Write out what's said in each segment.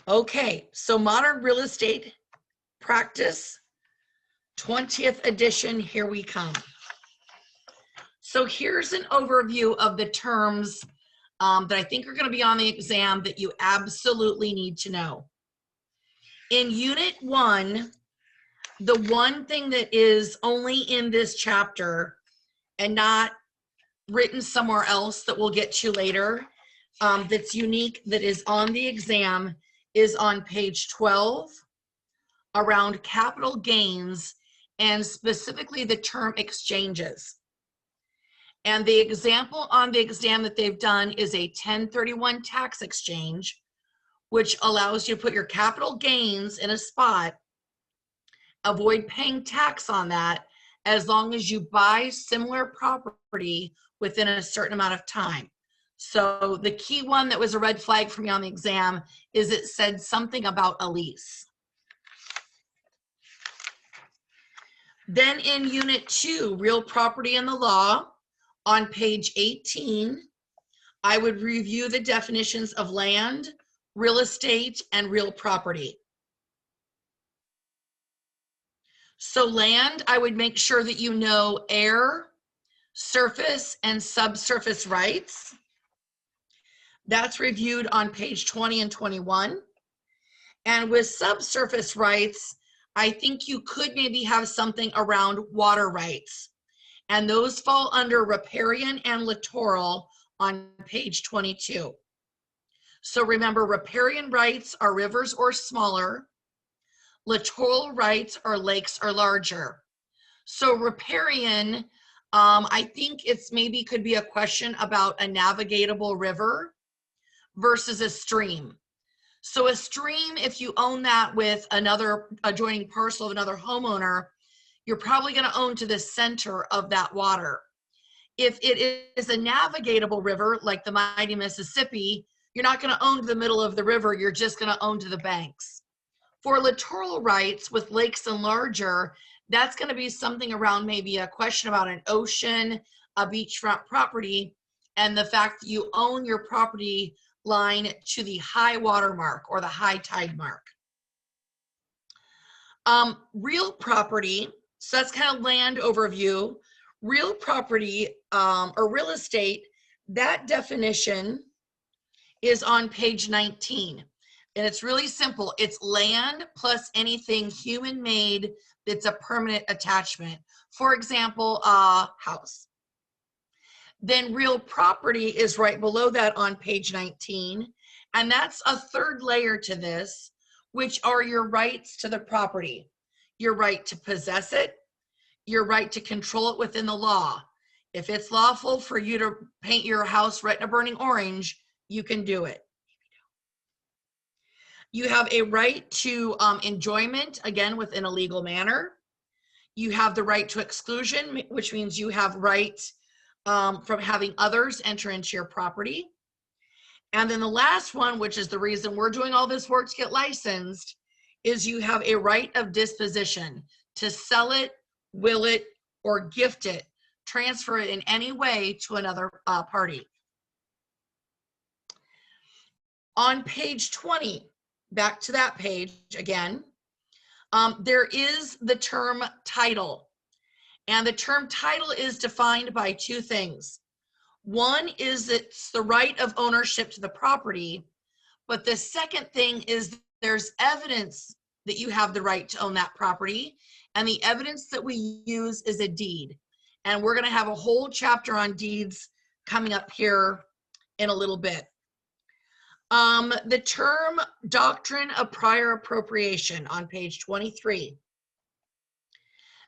Okay, so Modern Real Estate Practice, 20th edition, here we come. So here's an overview of the terms that I think are going to be on the exam that you absolutely need to know. In Unit 1, the one thing that is only in this chapter and not written somewhere else that we'll get to later, that's unique, that is on the exam, is on page 12 around capital gains and specifically the term exchanges. And the example on the exam that they've done is a 1031 tax exchange, which allows you to put your capital gains in a spot, avoid paying tax on that as long as you buy similar property within a certain amount of time. So the key one that was a red flag for me on the exam is it said something about a lease. Then in Unit 2, Real Property and the Law, on page 18, I would review the definitions of land, real estate, and real property. So land, I would make sure that you know air, surface, and subsurface rights. That's reviewed on page 20 and 21. And with subsurface rights, I think you could maybe have something around water rights. And those fall under riparian and littoral on page 22. So remember, riparian rights are rivers or smaller. Littoral rights are lakes or larger. So riparian, I think it's maybe could be a question about a navigatable river versus a stream. So a stream, if you own that with another adjoining parcel of another homeowner, you're probably going to own to the center of that water. If it is a navigatable river, like the mighty Mississippi, you're not going to own to the middle of the river, you're just going to own to the banks. For littoral rights with lakes and larger, that's going to be something around maybe a question about an ocean, a beachfront property, and the fact that you own your property line to the high water mark or the high tide mark. Real property, so that's kind of land overview. Real property or real estate, that definition is on page 19. And it's really simple. It's land plus anything human-made that's a permanent attachment. For example, a house. Then real property is right below that on page 19. And that's a third layer to this, which are your rights to the property. Your right to possess it, your right to control it within the law. If it's lawful for you to paint your house red and a burning orange, you can do it. You have a right to enjoyment, again, within a legal manner. You have the right to exclusion, which means you have right from having others enter into your property. And then the last one, which is the reason we're doing all this work to get licensed, is you have a right of disposition to sell it, will it, or gift it, transfer it in any way to another party. On page 20, back to that page again, there is the term title. And the term title is defined by two things. One is it's the right of ownership to the property, but the second thing is there's evidence that you have the right to own that property, and the evidence that we use is a deed. And we're going to have a whole chapter on deeds coming up here in a little bit. The term doctrine of prior appropriation on page 23.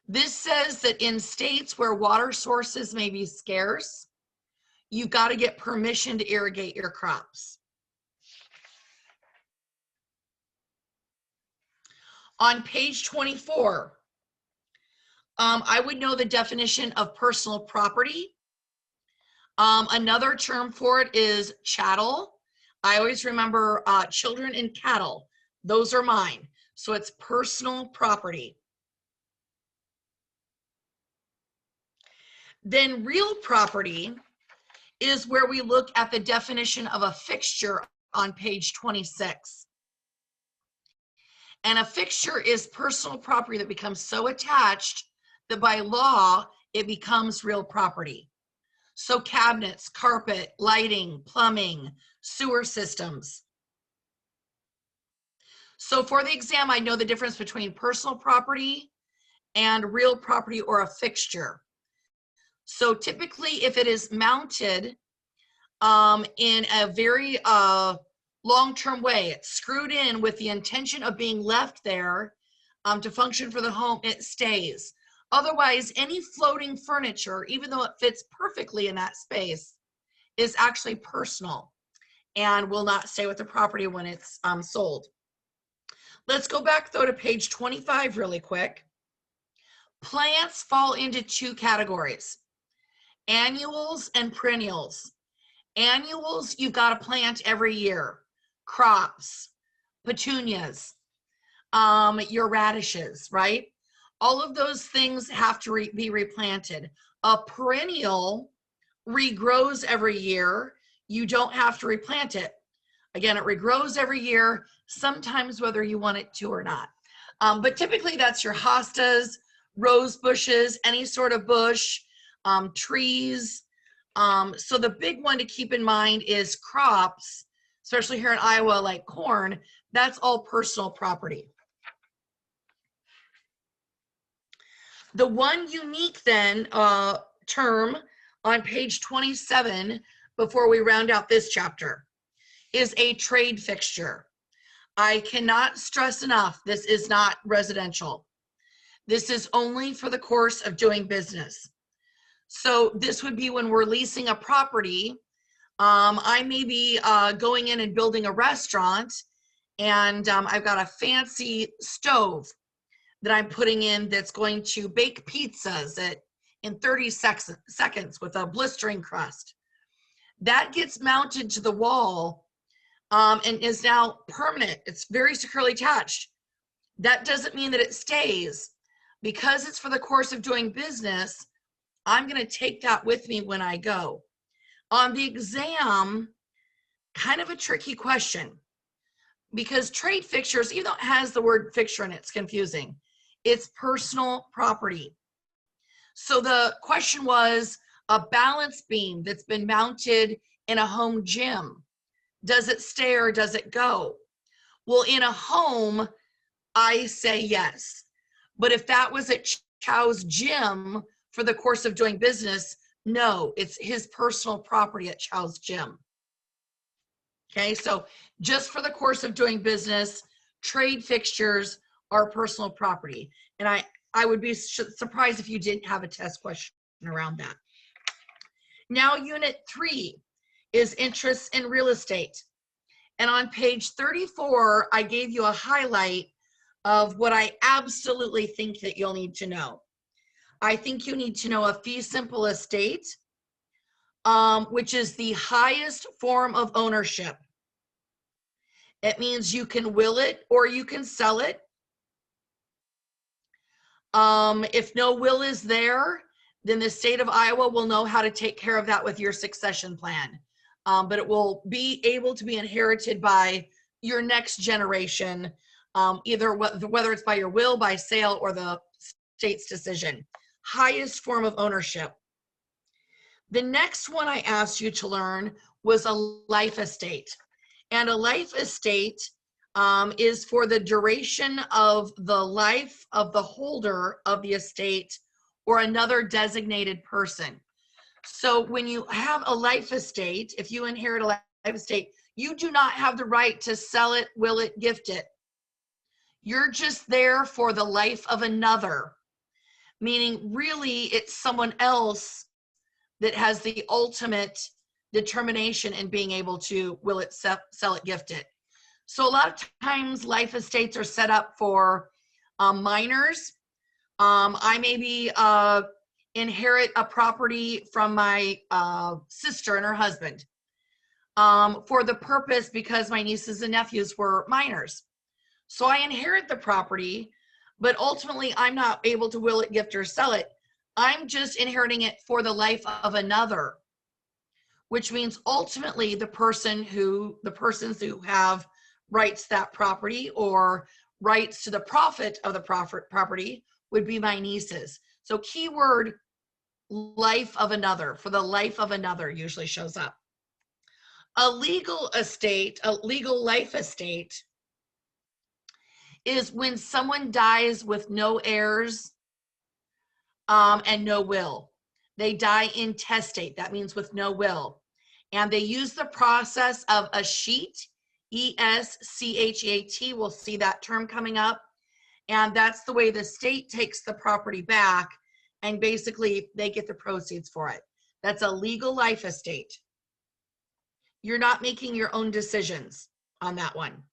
This says that in states where water sources may be scarce, you've got to get permission to irrigate your crops. On page 24, I would know the definition of personal property. Another term for it is chattel. I always remember children and cattle. Those are mine. So it's personal property. Then real property is where we look at the definition of a fixture on page 26. And a fixture is personal property that becomes so attached that by law, it becomes real property. So cabinets, carpet, lighting, plumbing, sewer systems. So for the exam, I know the difference between personal property and real property or a fixture. So typically, if it is mounted in a very long-term way, it's screwed in with the intention of being left there to function for the home, it stays. Otherwise, any floating furniture, even though it fits perfectly in that space, is actually personal and will not stay with the property when it's sold. Let's go back though to page 25 really quick. Plants fall into two categories, annuals and perennials. Annuals, you've got to plant every year. Crops, petunias, your radishes, right? All of those things have to be replanted. A perennial regrows every year. You don't have to replant it. Again, it regrows every year, sometimes whether you want it to or not. But typically that's your hostas, rose bushes, any sort of bush, trees. So the big one to keep in mind is crops, especially here in Iowa, like corn. That's all personal property. The one unique then term on page 27 before we round out this chapter is a trade fixture. I cannot stress enough, this is not residential. This is only for the course of doing business. So this would be when we're leasing a property. I may be going in and building a restaurant, and I've got a fancy stove that I'm putting in that's going to bake pizzas in 30 seconds with a blistering crust. That gets mounted to the wall and is now permanent. It's very securely attached. That doesn't mean that it stays. Because it's for the course of doing business, I'm going to take that with me when I go. On the exam, kind of a tricky question, because trade fixtures, even though it has the word fixture in it, it's confusing. It's personal property. So the question was a balance beam that's been mounted in a home gym. Does it stay or does it go? Well, in a home, I say yes. But if that was at Chow's gym for the course of doing business, no, it's his personal property at Chow's gym. Okay, so just for the course of doing business, trade fixtures are personal property. And I would be surprised if you didn't have a test question around that. Now, unit 3 is interests in real estate. And on page 34, I gave you a highlight of what I absolutely think that you'll need to know. I think you need to know a fee simple estate, which is the highest form of ownership. It means you can will it or you can sell it. If no will is there, then the state of Iowa will know how to take care of that with your succession plan. But it will be able to be inherited by your next generation, either whether it's by your will, by sale, or the state's decision. Highest form of ownership. The next one I asked you to learn was a life estate. And a life estate is for the duration of the life of the holder of the estate or another designated person. So when you have a life estate, if you inherit a life estate, you do not have the right to sell it, will it, gift it. You're just there for the life of another, meaning really it's someone else that has the ultimate determination in being able to will it, sell it, gift it. So a lot of times life estates are set up for minors. I maybe inherit a property from my sister and her husband for the purpose because my nieces and nephews were minors. So I inherit the property, but ultimately I'm not able to will it, gift, or sell it. I'm just inheriting it for the life of another, which means ultimately the persons who have rights to that property or rights to the profit of the property would be my nieces. So keyword life of another, for the life of another usually shows up. A legal estate, a legal life estate, is when someone dies with no heirs and no will. They die intestate. That means with no will. And they use the process of a sheet, ESCHEAT. We'll see that term coming up. And that's the way the state takes the property back, and basically they get the proceeds for it. That's a legal life estate. You're not making your own decisions on that one.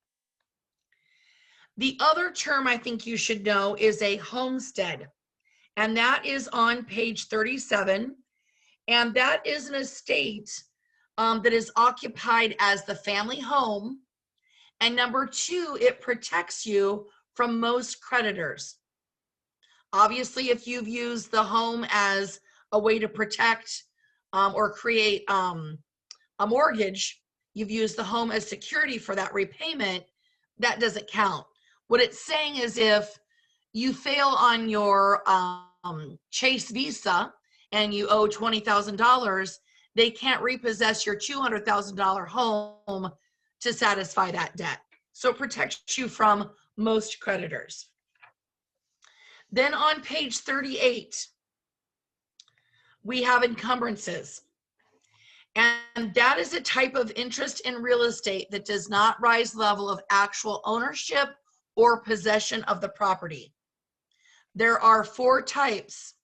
The other term I think you should know is a homestead, and that is on page 37. And that is an estate that is occupied as the family home. And number two, it protects you from most creditors. Obviously, if you've used the home as a way to protect or create a mortgage, you've used the home as security for that repayment, that doesn't count. What it's saying is if you fail on your Chase Visa and you owe $20,000, they can't repossess your $200,000 home to satisfy that debt. So it protects you from most creditors. Then on page 38, we have encumbrances. And that is a type of interest in real estate that does not rise the level of actual ownership or possession of the property. There are 4 types: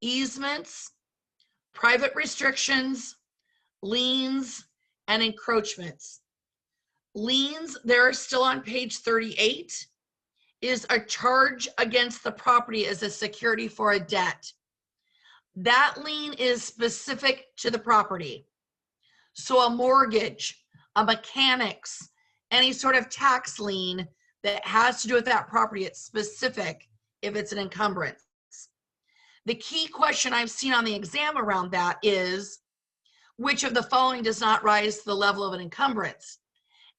easements, private restrictions, liens, and encroachments. Liens, they're still on page 38, is a charge against the property as a security for a debt. That lien is specific to the property. So a mortgage, a mechanics, any sort of tax lien that has to do with that property, it's specific if it's an encumbrance. The key question I've seen on the exam around that is, which of the following does not rise to the level of an encumbrance?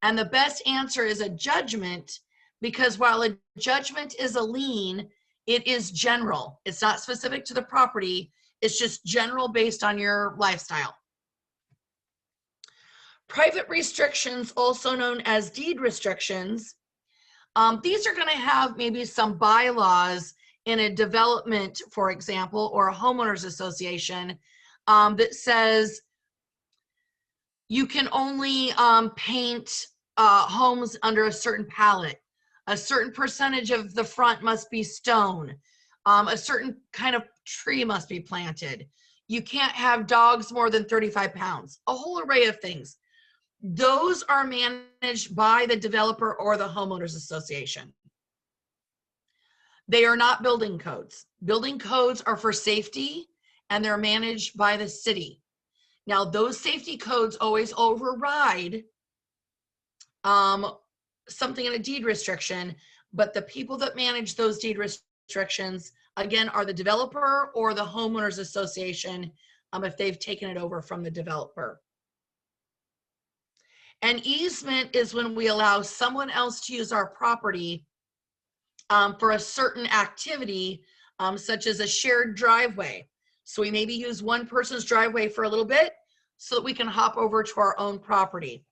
And the best answer is a judgment, because while a judgment is a lien, it is general. It's not specific to the property. It's just general based on your lifestyle. Private restrictions, also known as deed restrictions, these are going to have maybe some bylaws in a development, for example, or a homeowners association that says you can only paint homes under a certain palette. A certain percentage of the front must be stone. A certain kind of tree must be planted. You can't have dogs more than 35 pounds. A whole array of things. Those are managed by the developer or the homeowners association. They are not building codes. Building codes are for safety, and they're managed by the city. Now, those safety codes always override something in a deed restriction, but the people that manage those deed restrictions, again, are the developer or the homeowners association if they've taken it over from the developer. An easement is when we allow someone else to use our property for a certain activity, such as a shared driveway. So we maybe use one person's driveway for a little bit so that we can hop over to our own property.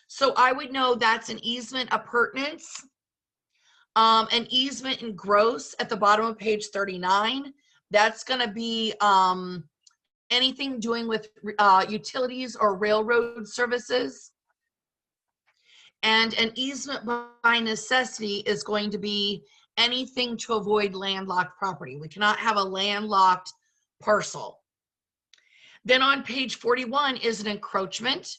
So I would know that's an easement appurtenance. An easement in gross at the bottom of page 39. That's going to be anything doing with utilities or railroad services. And an easement by necessity is going to be anything to avoid landlocked property. We cannot have a landlocked parcel. Then on page 41 is an encroachment.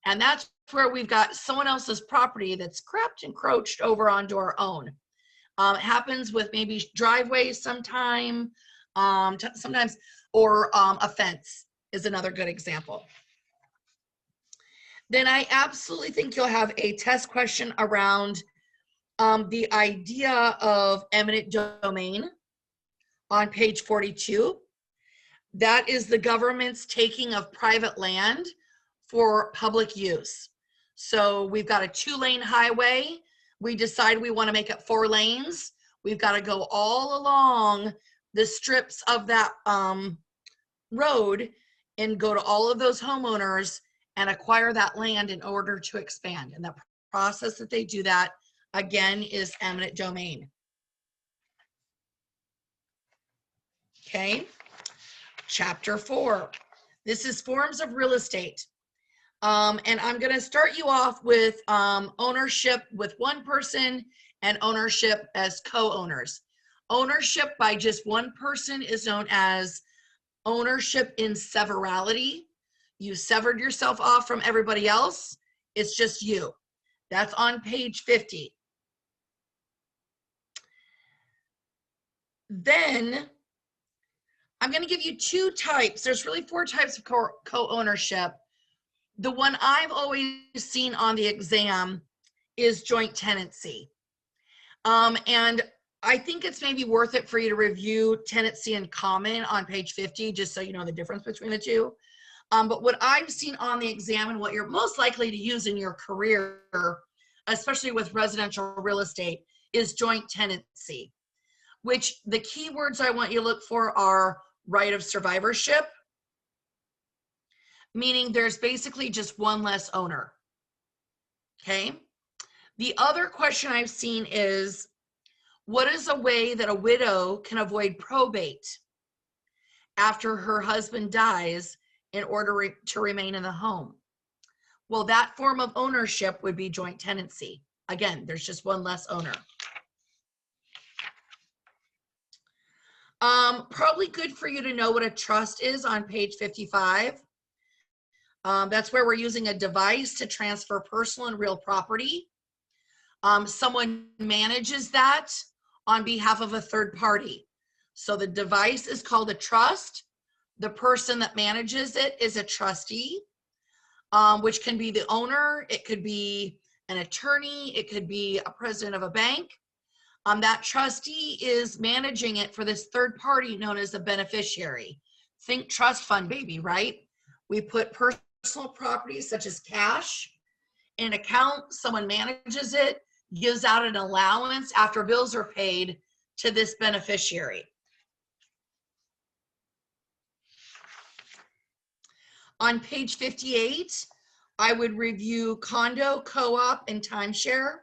And that's where we've got someone else's property that's encroached over onto our own. It happens with maybe driveways sometimes, or a fence is another good example. Then I absolutely think you'll have a test question around the idea of eminent domain on page 42. That is the government's taking of private land for public use. So we've got a 2-lane highway. we decide we want to make it 4 lanes, we've got to go all along the strips of that road and go to all of those homeowners and acquire that land in order to expand. And the process that they do that, again, is eminent domain. Okay, chapter 4. This is forms of real estate. And I'm going to start you off with ownership with one person and ownership as co-owners. Ownership by just one person is known as ownership in severality. You severed yourself off from everybody else. It's just you. That's on page 50. Then I'm going to give you 2 types. There's really 4 types of co-ownership. The one I've always seen on the exam is joint tenancy. And I think it's maybe worth it for you to review tenancy in common on page 50, just so you know the difference between the 2. But what I've seen on the exam and what you're most likely to use in your career, especially with residential real estate, is joint tenancy, which the keywords I want you to look for are right of survivorship, meaning there's basically just one less owner. Okay. The other question I've seen is, what is a way that a widow can avoid probate after her husband dies in order to remain in the home? Well, that form of ownership would be joint tenancy. Again, there's just one less owner. Probably good for you to know what a trust is on page 55. That's where we're using a device to transfer personal and real property. Someone manages that on behalf of a third party. So the device is called a trust. The person that manages it is a trustee, which can be the owner. It could be an attorney. It could be a president of a bank. That trustee is managing it for this third party known as a beneficiary. Think trust fund, baby, right? We put personal property such as cash in an account. Someone manages it, gives out an allowance after bills are paid to this beneficiary. On page 58, I would review condo, co-op, and timeshare.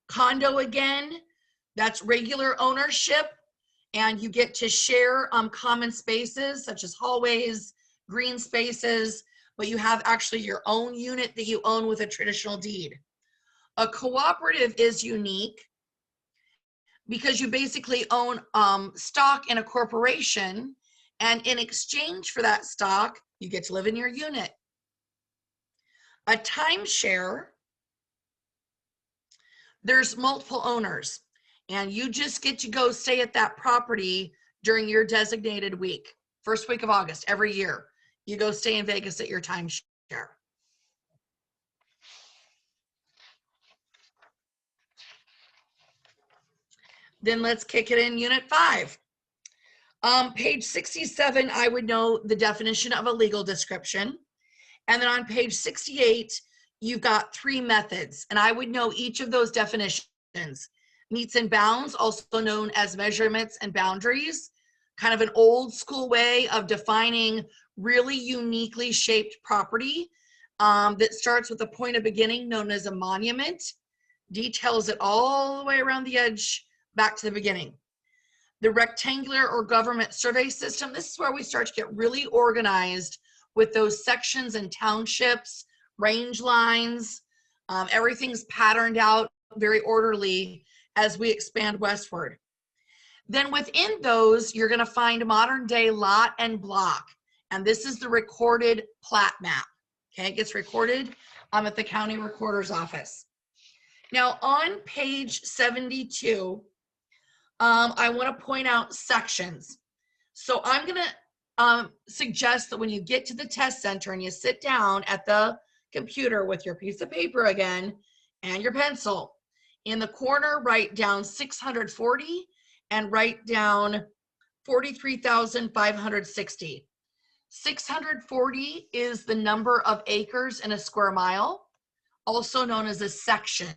Condo, again, that's regular ownership, and you get to share common spaces such as hallways, green spaces, but you have actually your own unit that you own with a traditional deed. A cooperative is unique because you basically own stock in a corporation, and in exchange for that stock, you get to live in your unit. A timeshare, there's multiple owners, and you just get to go stay at that property during your designated week. First week of August, every year, you go stay in Vegas at your timeshare. Then let's kick it in unit 5. Page 67, I would know the definition of a legal description. And then on page 68, you've got 3 methods, and I would know each of those definitions. Meets and bounds, also known as measurements and boundaries, kind of an old school way of defining really uniquely shaped property that starts with a point of beginning known as a monument, details it all the way around the edge back to the beginning. The rectangular or government survey system, this is where we start to get really organized with those sections and townships, range lines. Everything's patterned out very orderly as we expand westward. Then within those, you're going to find modern day lot and block. And this is the recorded plat map. Okay, it gets recorded at the county recorder's office. Now on page 72, I want to point out sections. So I'm going to suggest that when you get to the test center and you sit down at the computer with your piece of paper again and your pencil, in the corner, write down 640 and write down 43,560. 640 is the number of acres in a square mile, also known as a section.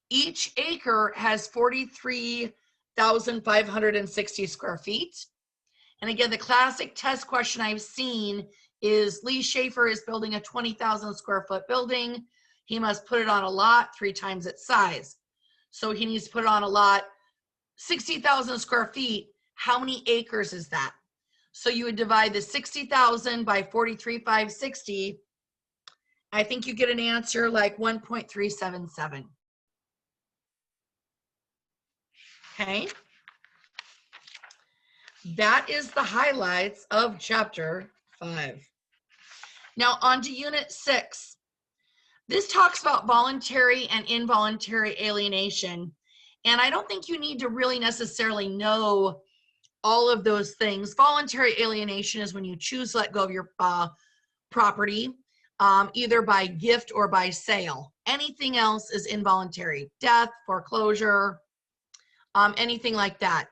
Each acre has 43,560 square feet. And again, the classic test question I've seen is Lee Schaefer is building a 20,000 square foot building. He must put it on a lot 3 times its size. So he needs to put it on a lot 60,000 square feet. How many acres is that? So you would divide the 60,000 by 43,560. I think you get an answer like 1.377. Okay. That is the highlights of chapter 5. Now on to unit 6. This talks about voluntary and involuntary alienation. And I don't think you need to really necessarily know all of those things. Voluntary alienation is when you choose to let go of your property, either by gift or by sale. Anything else is involuntary. Death, foreclosure, anything like that.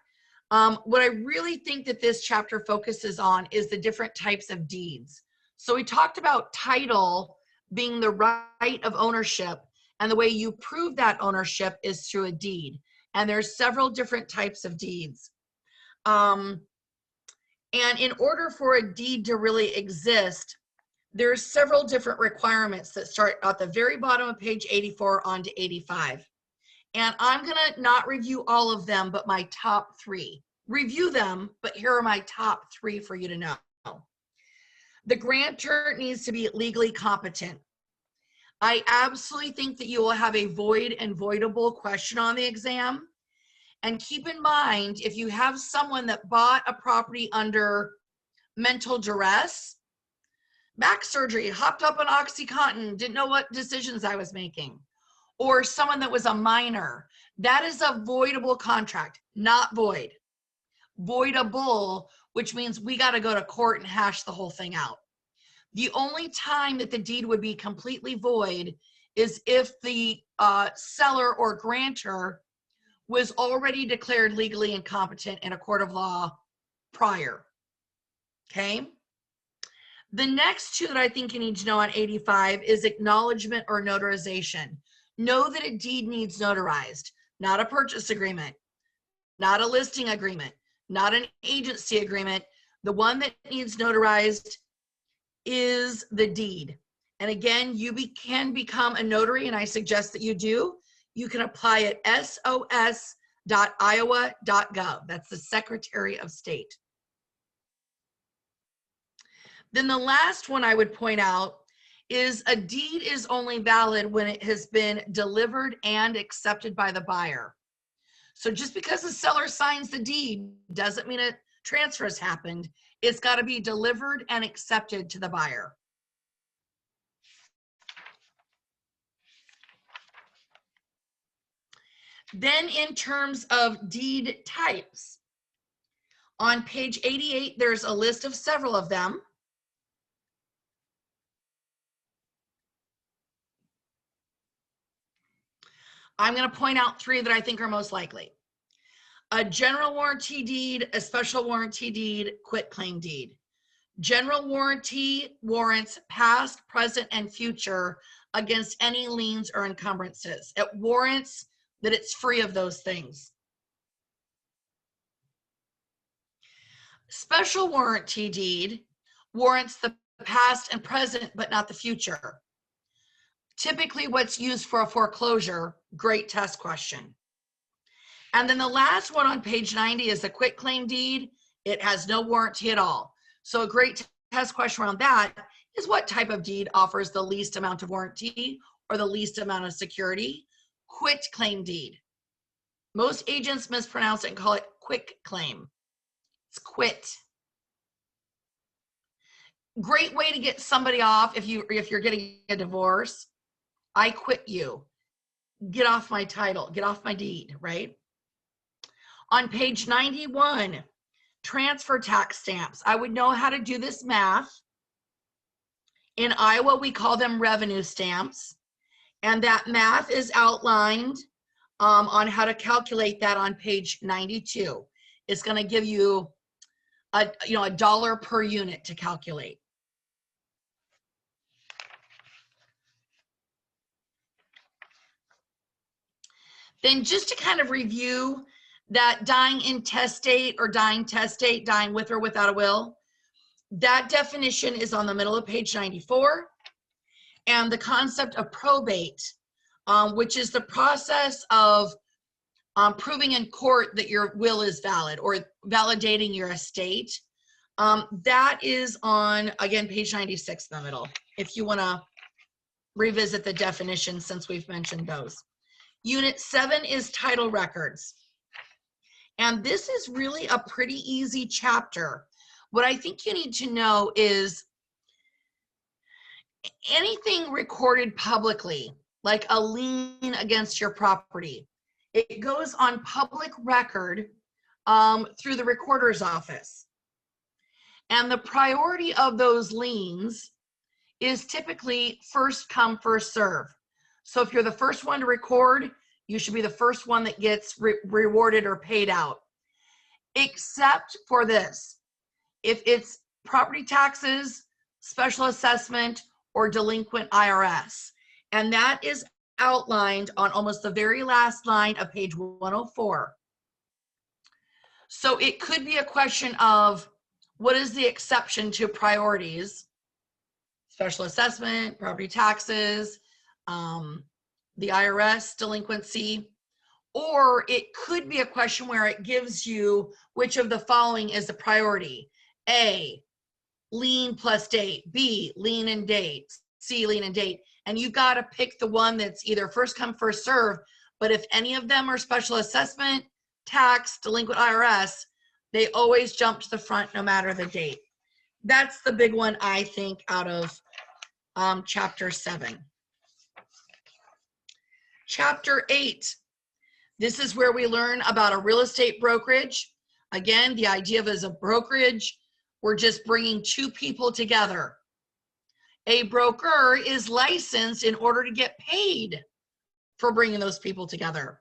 What I really think that this chapter focuses on is the different types of deeds. So we talked about title being the right of ownership, and the way you prove that ownership is through a deed. And there's several different types of deeds. And in order for a deed to really exist, there's several different requirements that start at the very bottom of page 84 on to 85. And I'm gonna not review all of them, but my top 3. Review them, but here are my top 3 for you to know. The grantor needs to be legally competent. I absolutely think that you will have a void and voidable question on the exam. And keep in mind, if you have someone that bought a property under mental duress, back surgery, hopped up on OxyContin, didn't know what decisions I was making, or someone that was a minor, that is a voidable contract, not void. Voidable, which means we got to go to court and hash the whole thing out. The only time that the deed would be completely void is if the seller or grantor was already declared legally incompetent in a court of law prior. Okay. The next 2 that I think you need to know on 85 is acknowledgement or notarization. Know that a deed needs notarized, not a purchase agreement, not a listing agreement, not an agency agreement. The one that needs notarized is the deed. And again, you can become a notary, and I suggest that you do. You can apply at sos.iowa.gov. That's the Secretary of State. Then the last one I would point out is a deed is only valid when it has been delivered and accepted by the buyer. So just because the seller signs the deed doesn't mean a transfer has happened. It's got to be delivered and accepted to the buyer. Then in terms of deed types, on page 88, there's a list of several of them. I'm going to point out 3 that I think are most likely. A general warranty deed, a special warranty deed, quitclaim deed. General warranty warrants past, present, and future against any liens or encumbrances. It warrants that it's free of those things. Special warranty deed warrants the past and present, but not the future. Typically what's used for a foreclosure. Great test question. And then the last one on page 90 is a quitclaim deed. It has no warranty at all. So a great test question around that is what type of deed offers the least amount of warranty or the least amount of security? Quitclaim deed. Most agents mispronounce it and call it quitclaim. It's quit. Great way to get somebody off if you're getting a divorce. I quit you. Get off my title, get off my deed, right? On page 91, transfer tax stamps. I would know how to do this math. In Iowa, we call them revenue stamps. And that math is outlined on how to calculate that on page 92. It's going to give you a dollar per unit to calculate. Then just to kind of review that dying intestate or dying testate, dying with or without a will, that definition is on the middle of page 94. And the concept of probate, which is the process of proving in court that your will is valid or validating your estate. That is on, again, page 96 in the middle, if you want to revisit the definition since we've mentioned those. Unit 7 is title records. And this is really a pretty easy chapter. What I think you need to know is anything recorded publicly, like a lien against your property, it goes on public record through the recorder's office. And the priority of those liens is typically first come, first serve. So if you're the first one to record, you should be the first one that gets rewarded or paid out. Except for this, if it's property taxes, special assessment, or delinquent IRS. And that is outlined on almost the very last line of page 104. So it could be a question of what is the exception to priorities? Special assessment, property taxes, the IRS delinquency, or it could be a question where it gives you which of the following is the priority. A, lien plus date. B, lien and date. C, lien and date. And you got to pick the one that's either first come, first serve, but if any of them are special assessment, tax, delinquent IRS, they always jump to the front no matter the date. That's the big one, I think, out of chapter 7. Chapter 8, this is where we learn about a real estate brokerage. Again, the idea of it as a brokerage, we're just bringing two people together. A broker is licensed in order to get paid for bringing those people together.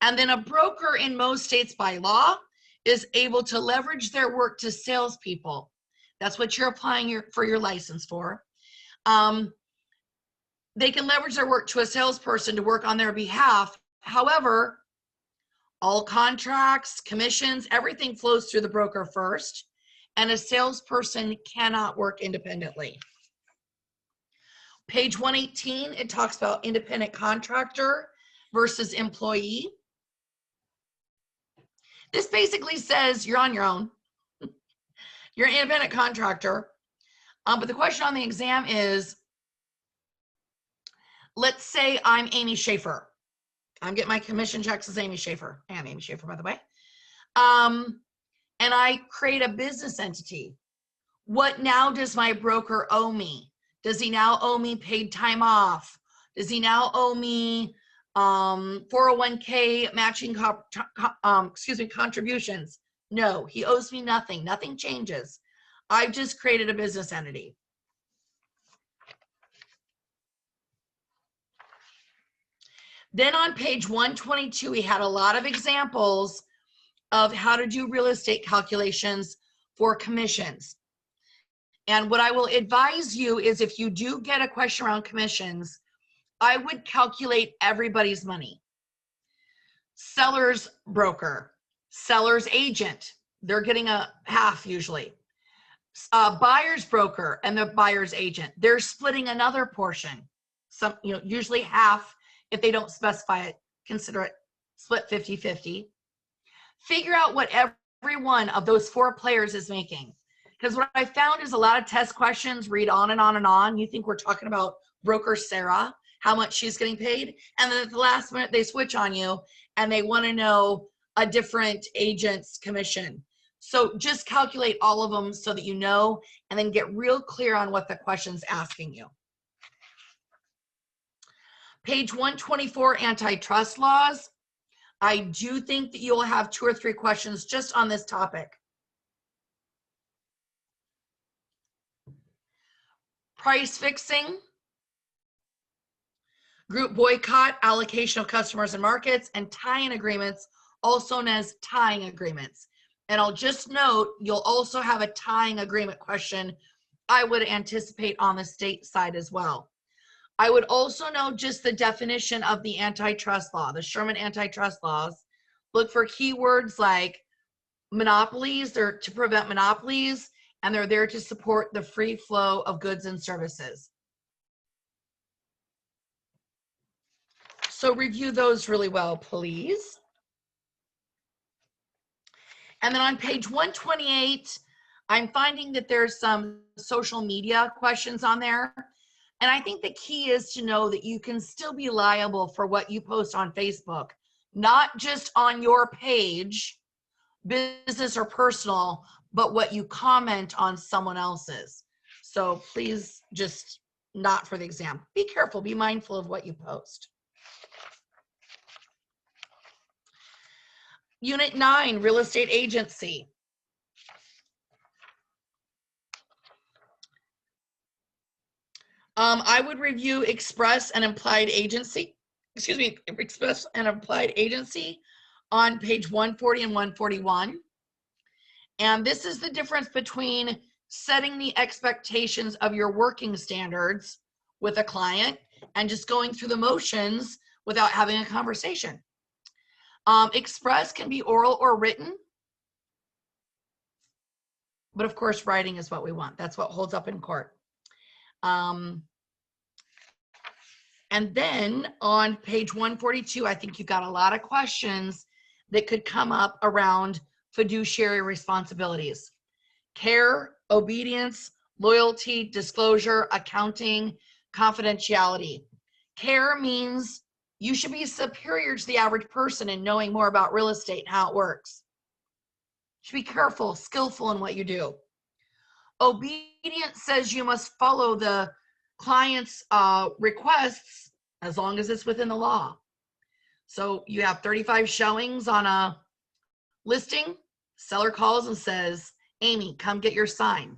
And then a broker in most states by law is able to leverage their work to salespeople. That's what you're applying for your license for. They can leverage their work to a salesperson to work on their behalf. However, all contracts, commissions, everything flows through the broker first, and a salesperson cannot work independently. Page 118, it talks about independent contractor versus employee. This basically says you're on your own. You're an independent contractor. But the question on the exam is, let's say I'm Amy Schaefer. I'm getting my commission checks as Amy Schaefer. I am Amy Schaefer, by the way. And I create a business entity. What now does my broker owe me? Does he now owe me paid time off? Does he now owe me 401k matching contributions? No, he owes me nothing. Nothing changes. I've just created a business entity. Then on page 122, we had a lot of examples of how to do real estate calculations for commissions. And what I will advise you is if you do get a question around commissions, I would calculate everybody's money. Seller's broker, seller's agent, they're getting a half usually. Buyer's broker and the buyer's agent, they're splitting another portion. Some, usually half. If they don't specify it, consider it split 50-50. Figure out what every one of those 4 players is making. Because what I found is a lot of test questions read on and on and on. You think we're talking about broker Sarah, how much she's getting paid. And then at the last minute, they switch on you and they want to know a different agent's commission. So just calculate all of them so that you know, and then get real clear on what the question's asking you. Page 124, antitrust laws. I do think that you'll have 2 or 3 questions just on this topic. Price fixing, group boycott, allocation of customers and markets, and tie-in agreements, also known as tying agreements. And I'll just note, you'll also have a tying agreement question I would anticipate on the state side as well. I would also know just the definition of the antitrust law, the Sherman antitrust laws. Look for keywords like monopolies. They're to prevent monopolies, and they're there to support the free flow of goods and services. So review those really well, please. And then on page 128, I'm finding that there's some social media questions on there. And I think the key is to know that you can still be liable for what you post on Facebook, not just on your page, business or personal, but what you comment on someone else's. So please just not for the exam. Be careful, be mindful of what you post. Unit 9, real estate agency. I would review express and implied agency, express and implied agency on page 140 and 141. And this is the difference between setting the expectations of your working standards with a client and just going through the motions without having a conversation. Express can be oral or written, but of course, writing is what we want. That's what holds up in court. And then on page 142, I think you've got a lot of questions that could come up around fiduciary responsibilities. Care, obedience, loyalty, disclosure, accounting, confidentiality. Care means you should be superior to the average person in knowing more about real estate and how it works. You should be careful, skillful in what you do. Obedience says you must follow the client's requests as long as it's within the law. So you have 35 showings on a listing, seller calls and says, Amy, come get your sign.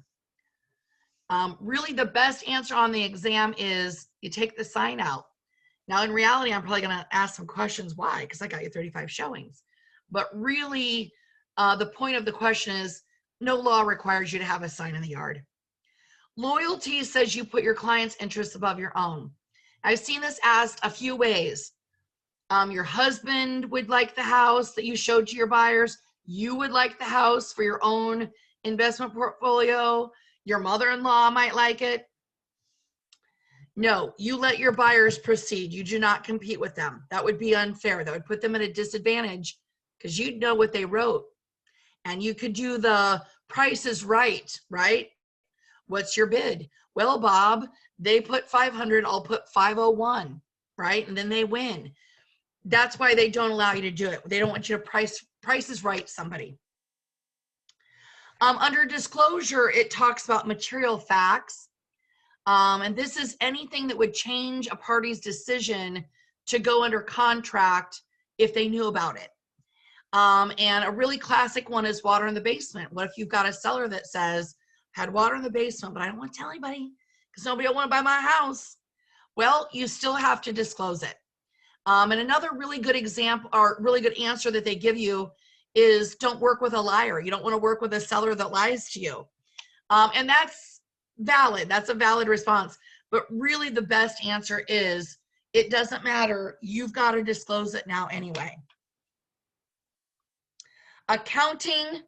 Really the best answer on the exam is you take the sign out. Now in reality, I'm probably gonna ask some questions, why? Because I got you 35 showings. But really, the point of the question is no law requires you to have a sign in the yard. Loyalty says you put your client's interests above your own. I've seen this asked a few ways. Your husband would like the house that you showed to your buyers. You would like the house for your own investment portfolio. Your mother-in-law might like it. No, you let your buyers proceed. You do not compete with them. That would be unfair. That would put them at a disadvantage because you'd know what they wrote. And you could do the price is right, right? What's your bid? Well, Bob, they put 500, I'll put 501, right? And then they win. That's why they don't allow you to do it. They don't want you to price is right somebody. Under disclosure, it talks about material facts. And this is anything that would change a party's decision to go under contract if they knew about it. And a really classic one is water in the basement. What if you've got a seller that says, had water in the basement, but I don't want to tell anybody because nobody will want to buy my house? Well, you still have to disclose it. And another really good example or really good answer that they give you is don't work with a liar. You don't want to work with a seller that lies to you. And that's valid. That's a valid response. But really the best answer is it doesn't matter. You've got to disclose it now anyway. Accounting.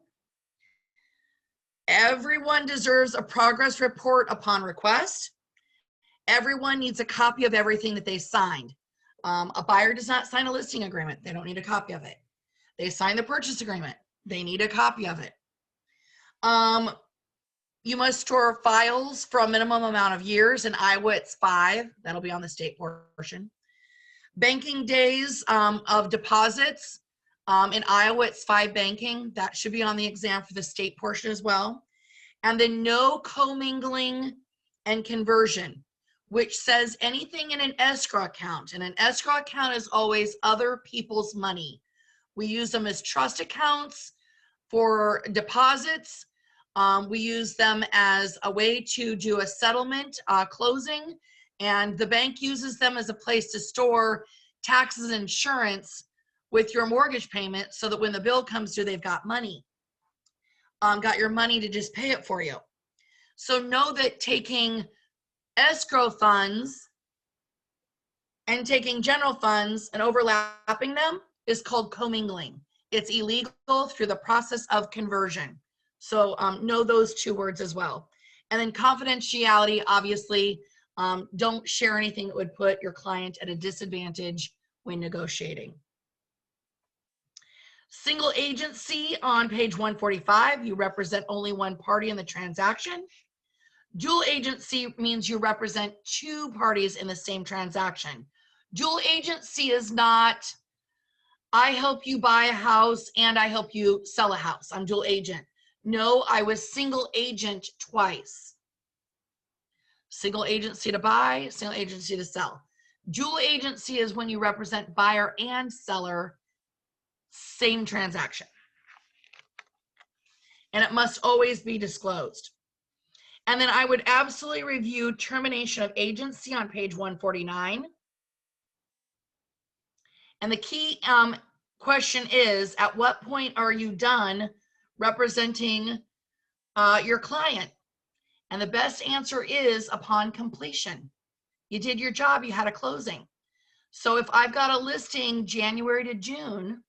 Everyone deserves a progress report upon request. Everyone needs a copy of everything that they signed. A buyer does not sign a listing agreement. They don't need a copy of it. They sign the purchase agreement. They need a copy of it. You must store files for a minimum amount of years. In Iowa, it's 5. That'll be on the state portion. Banking days of deposits. In Iowa, it's 5 banking. That should be on the exam for the state portion as well. And then no commingling and conversion, which says anything in an escrow account. And an escrow account is always other people's money. We use them as trust accounts for deposits. We use them as a way to do a settlement closing. And the bank uses them as a place to store taxes and insurance with your mortgage payment so that when the bill comes due, they've got money. Got your money to just pay it for you. So know that taking escrow funds And taking general funds and overlapping them is called commingling. It's illegal through the process of conversion. So know those two words as well. And then confidentiality, obviously, don't share anything that would put your client at a disadvantage when negotiating. Single agency on page 145, you represent only one party in the transaction. Dual agency means you represent two parties in the same transaction. Dual agency is not, I help you buy a house and I help you sell a house. I'm dual agent. No, I was single agent twice. Single agency to buy, single agency to sell. Dual agency is when you represent buyer and seller, same transaction. And it must always be disclosed. And then I would absolutely review termination of agency on page 149. And the key question is, at what point are you done representing your client? And the best answer is upon completion. You did your job, you had a closing. So if I've got a listing January to June,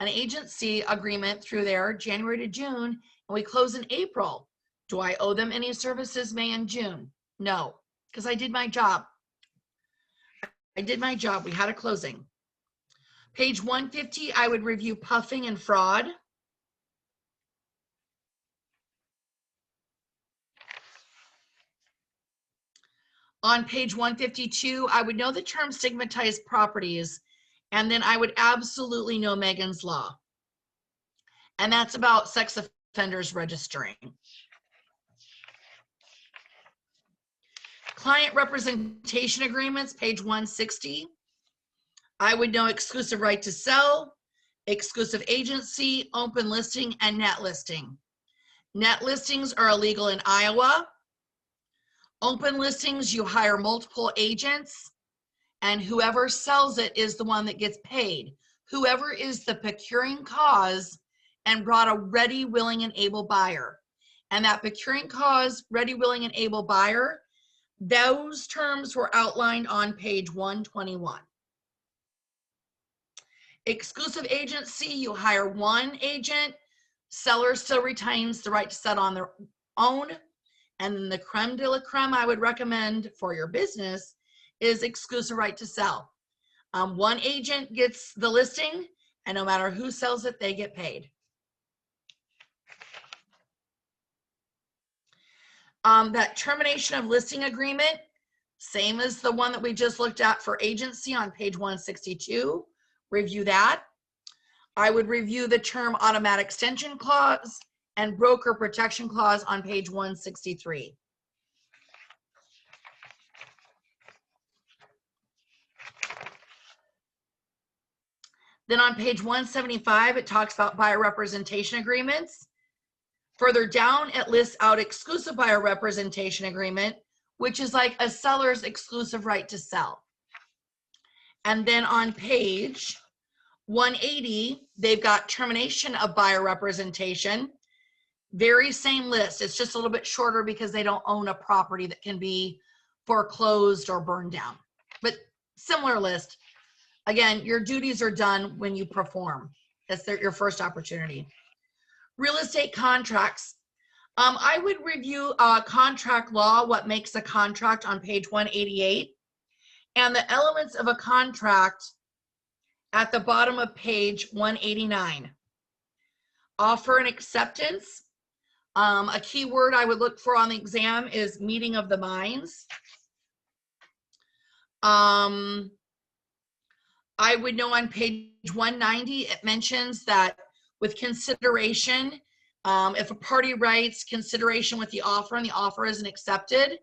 an agency agreement through there, January to June, and we close in April, do I owe them any services May and June? No, because I did my job. I did my job, we had a closing. Page 150, I would review puffing and fraud. On page 152, I would know the term stigmatized properties, and then I would absolutely know Megan's Law. And that's about sex offenders registering. Client representation agreements, page 160. I would know exclusive right to sell, exclusive agency, open listing, and net listing. Net listings are illegal in Iowa. Open listings, you hire multiple agents, and whoever sells it is the one that gets paid. Whoever is the procuring cause and brought a ready, willing, and able buyer. And that procuring cause, ready, willing, and able buyer, those terms were outlined on page 121. Exclusive agency, you hire one agent, seller still retains the right to sell on their own. And then the creme de la creme I would recommend for your business is exclusive right to sell. One agent gets the listing, and no matter who sells it, they get paid. That termination of listing agreement, same as the one that we just looked at for agency on page 162. Review that. I would review the term automatic extension clause and broker protection clause on page 163. Then on page 175, it talks about buyer representation agreements. Further down, it lists out exclusive buyer representation agreement, which is like a seller's exclusive right to sell. And then on page 180, they've got termination of buyer representation. Very same list. It's just a little bit shorter because they don't own a property that can be foreclosed or burned down. But similar list. Again, your duties are done when you perform. That's your first opportunity. Real estate contracts. I would review contract law, what makes a contract on page 188, and the elements of a contract at the bottom of page 189. Offer and acceptance. A key word I would look for on the exam is meeting of the minds. I would know on page 190, it mentions that with consideration, if a party writes consideration with the offer and the offer isn't accepted,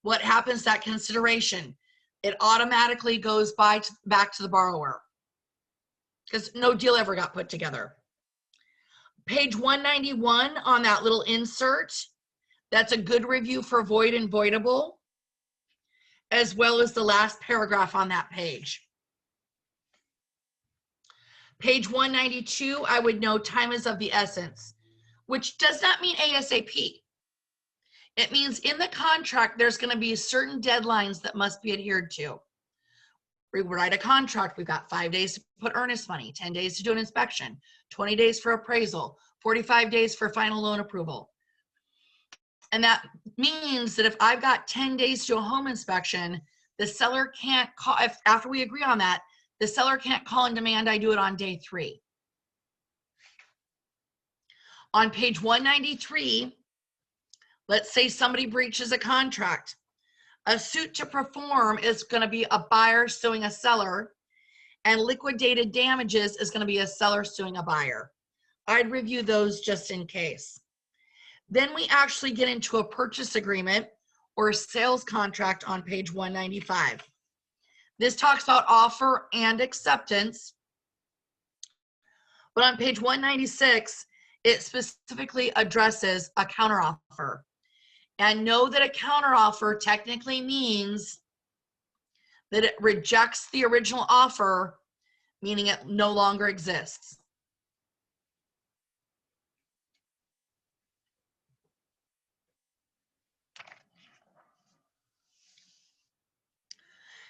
what happens to that consideration? It automatically goes back to the borrower because no deal ever got put together. Page 191 on that little insert, that's a good review for void and voidable, as well as the last paragraph on that page. Page 192, I would know time is of the essence, which does not mean ASAP. It means in the contract, there's going to be certain deadlines that must be adhered to. We write a contract. We've got 5 days to put earnest money, 10 days to do an inspection, 20 days for appraisal, 45 days for final loan approval. And that means that if I've got 10 days to do a home inspection, the seller can't call, after we agree on that, the seller can't call and demand I do it on day 3. On page 193, let's say somebody breaches a contract. A suit to perform is going to be a buyer suing a seller, and liquidated damages is going to be a seller suing a buyer. I'd review those just in case. Then we actually get into a purchase agreement or a sales contract on page 195. This talks about offer and acceptance. But on page 196, it specifically addresses a counteroffer. And know that a counteroffer technically means that it rejects the original offer, meaning it no longer exists.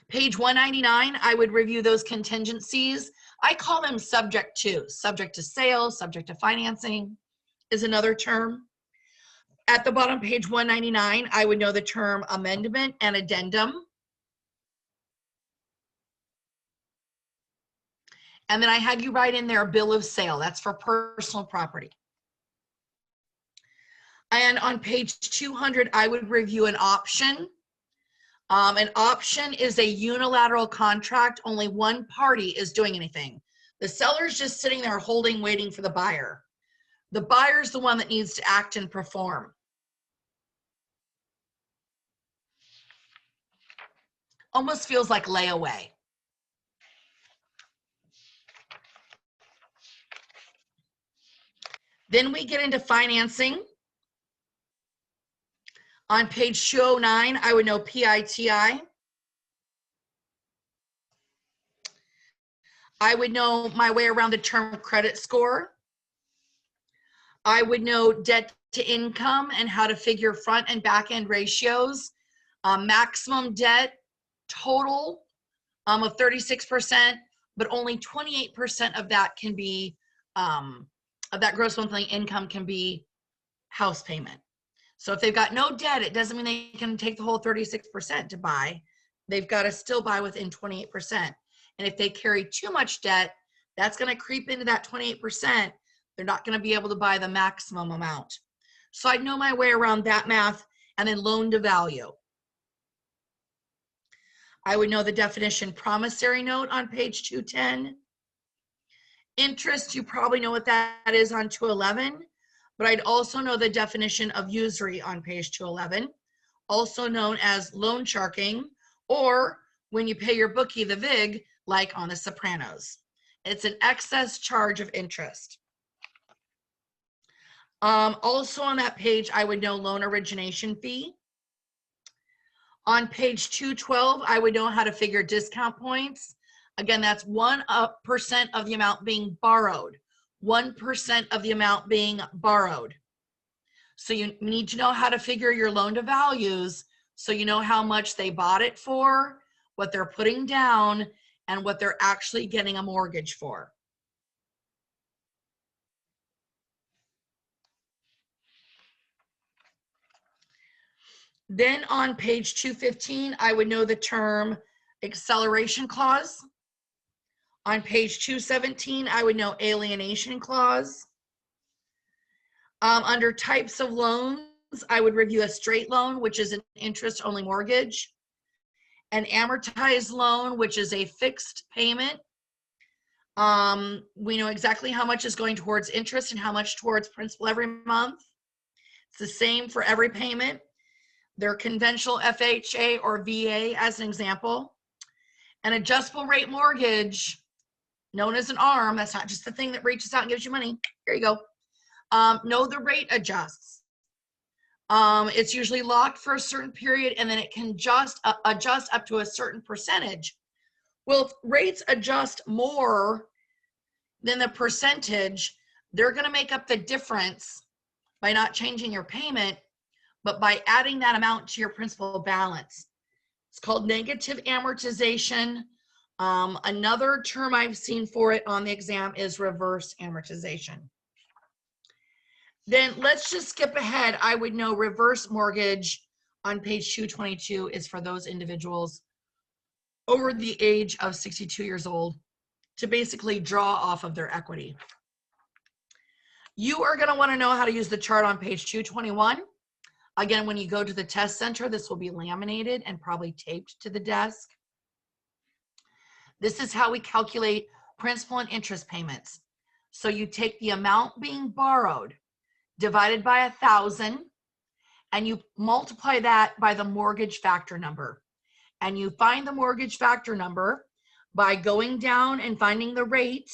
Page 199, I would review those contingencies. I call them subject to sale, subject to financing is another term. At the bottom, page 199, I would know the term amendment and addendum. And then I had you write in there bill of sale. That's for personal property. And on page 200, I would review an option. An option is a unilateral contract. Only one party is doing anything. The seller's just sitting there holding, waiting for the buyer. The buyer's the one that needs to act and perform. Almost feels like layaway. Then we get into financing. On page 209, I would know PITI. I would know my way around the term credit score. I would know debt to income and how to figure front and back end ratios. Maximum debt total of 36%, but only 28% of that can be, of that gross monthly income can be house payment. So if they've got no debt, it doesn't mean they can take the whole 36% to buy. They've got to still buy within 28%. And if they carry too much debt, that's going to creep into that 28%. They're not going to be able to buy the maximum amount. So I'd know my way around that math. And then loan to value. I would know the definition promissory note on page 210. Interest, you probably know what that is on 211. But I'd also know the definition of usury on page 211, also known as loan sharking, or when you pay your bookie the VIG, like on The Sopranos. It's an excess charge of interest. Also on that page, I would know loan origination fee. On page 212, I would know how to figure discount points. Again, that's 1% of the amount being borrowed. 1% of the amount being borrowed. So you need to know how to figure your loan to values so you know how much they bought it for, what they're putting down, and what they're actually getting a mortgage for. Then on page 215, I would know the term acceleration clause. On page 217, I would know alienation clause. Under types of loans, I would review a straight loan, which is an interest-only mortgage, an amortized loan, which is a fixed payment. We know exactly how much is going towards interest and how much towards principal every month. It's the same for every payment. They're conventional FHA or VA as an example. An adjustable rate mortgage, known as an ARM, that's not just the thing that reaches out and gives you money. Here you go. No, the rate adjusts. It's usually locked for a certain period and then it can just adjust up to a certain percentage. Well, if rates adjust more than the percentage, they're going to make up the difference by not changing your payment, but by adding that amount to your principal balance. It's called negative amortization Another term I've seen for it on the exam is reverse amortization. Then let's just skip ahead. I would know reverse mortgage on page 222 is for those individuals over the age of 62 years old to basically draw off of their equity. You are going to want to know how to use the chart on page 221. Again, when you go to the test center, this will be laminated and probably taped to the desk. This is how we calculate principal and interest payments. So you take the amount being borrowed divided by 1,000, and you multiply that by the mortgage factor number. And you find the mortgage factor number by going down and finding the rate,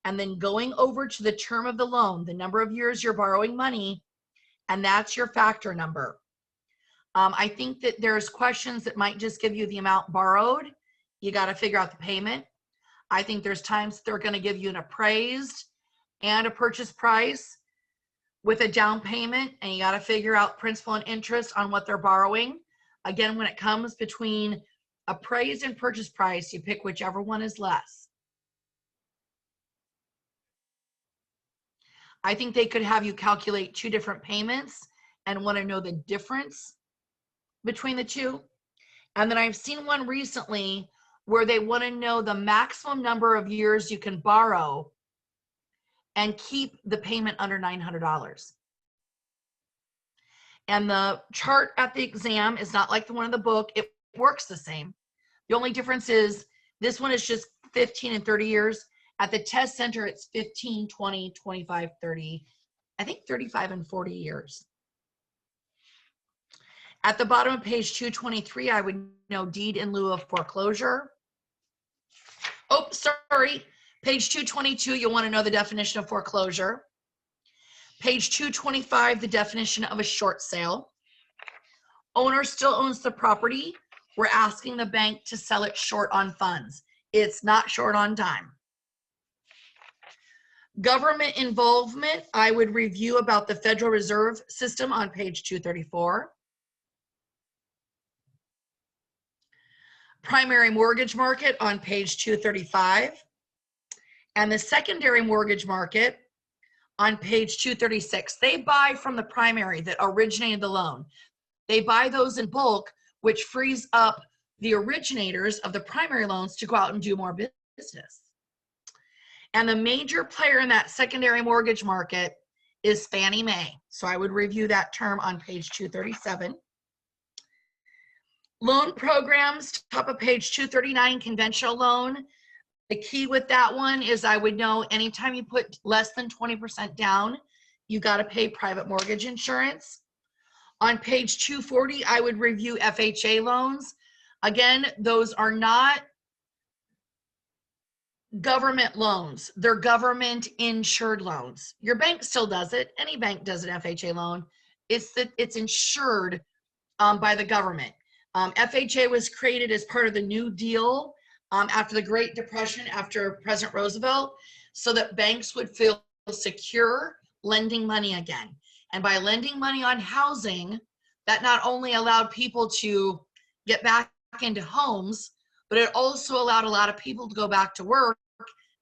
and then going over to the term of the loan, the number of years you're borrowing money, and that's your factor number. I think that there's questions that might just give you the amount borrowed. You got to figure out the payment. I think there's times they're going to give you an appraised and a purchase price with a down payment, and you got to figure out principal and interest on what they're borrowing. Again, when it comes between appraised and purchase price, you pick whichever one is less. I think they could have you calculate 2 different payments and want to know the difference between the two. And then I've seen one recently where they want to know the maximum number of years you can borrow and keep the payment under $900. And the chart at the exam is not like the one in the book. It works the same. The only difference is this one is just 15 and 30 years. At the test center, it's 15, 20, 25, 30, I think 35 and 40 years. At the bottom of page 223, I would know deed in lieu of foreclosure. Oh, sorry. Page 222, you'll want to know the definition of foreclosure. Page 225, the definition of a short sale. Owner still owns the property. We're asking the bank to sell it short on funds. It's not short on time. Government involvement, I would review about the Federal Reserve System on page 234. Primary mortgage market on page 235. And the secondary mortgage market on page 236. They buy from the primary that originated the loan. They buy those in bulk, which frees up the originators of the primary loans to go out and do more business. And the major player in that secondary mortgage market is Fannie Mae. So I would review that term on page 237. Loan programs, top of page 239, conventional loan. The key with that one is I would know anytime you put less than 20% down, you got to pay private mortgage insurance. On page 240, I would review FHA loans. Again, those are not government loans. They're government insured loans. Your bank still does it. Any bank does an FHA loan. It's insured by the government. FHA was created as part of the New Deal after the Great Depression, after President Roosevelt, so that banks would feel secure lending money again. And by lending money on housing, that not only allowed people to get back into homes, but it also allowed a lot of people to go back to work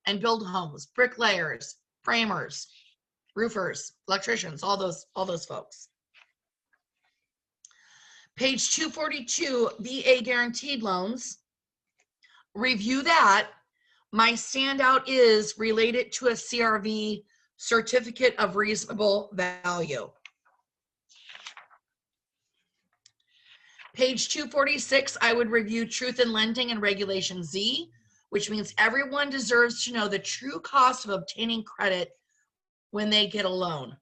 and build homes, bricklayers, framers, roofers, electricians, all those folks. Page 242, VA guaranteed loans. Review that. My standout is related to a CRV, certificate of reasonable value. Page 246, I would review Truth in Lending and Regulation Z, which means everyone deserves to know the true cost of obtaining credit when they get a loan.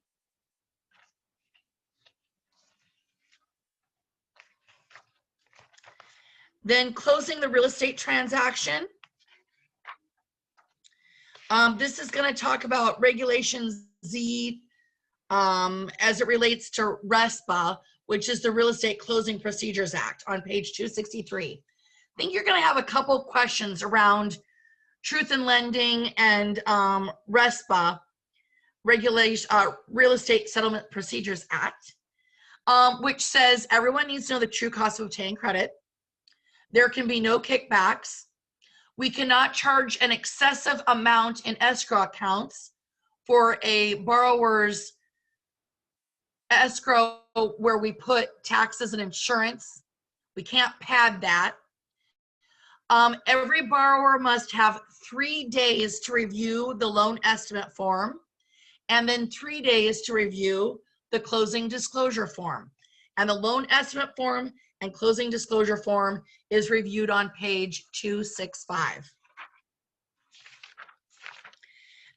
Then closing the real estate transaction. This is going to talk about Regulation Z as it relates to RESPA, which is the Real Estate Closing Procedures Act on page 263. I think you're going to have a couple questions around Truth in Lending and RESPA, Real Estate Settlement Procedures Act, which says everyone needs to know the true cost of obtaining credit. There can be no kickbacks. We cannot charge an excessive amount in escrow accounts for a borrower's escrow where we put taxes and insurance. We can't pad that. Every borrower must have 3 days to review the loan estimate form, and then 3 days to review the closing disclosure form. And the loan estimate form and closing disclosure form is reviewed on page 265.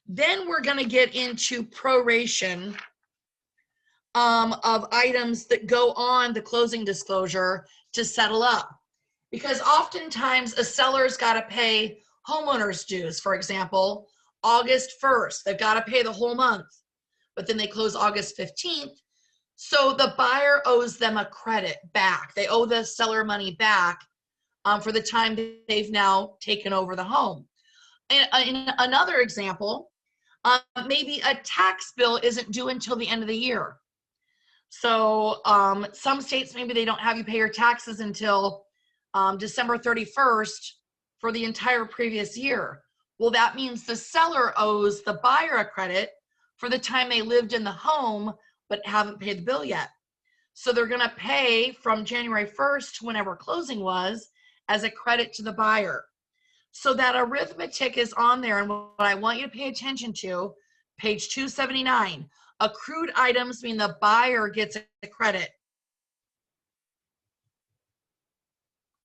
Then we're going to get into proration of items that go on the closing disclosure to settle up. Because oftentimes a seller's got to pay homeowner's dues, for example, August 1st. They've got to pay the whole month, but then they close August 15th. So the buyer owes them a credit back. They owe the seller money back for the time they've now taken over the home. In another example, maybe a tax bill isn't due until the end of the year. So some states, maybe they don't have you pay your taxes until December 31st for the entire previous year. Well, that means the seller owes the buyer a credit for the time they lived in the home but haven't paid the bill yet. So they're going to pay from January 1st to whenever closing was as a credit to the buyer. So that arithmetic is on there, and what I want you to pay attention to, page 279, accrued items mean the buyer gets a credit.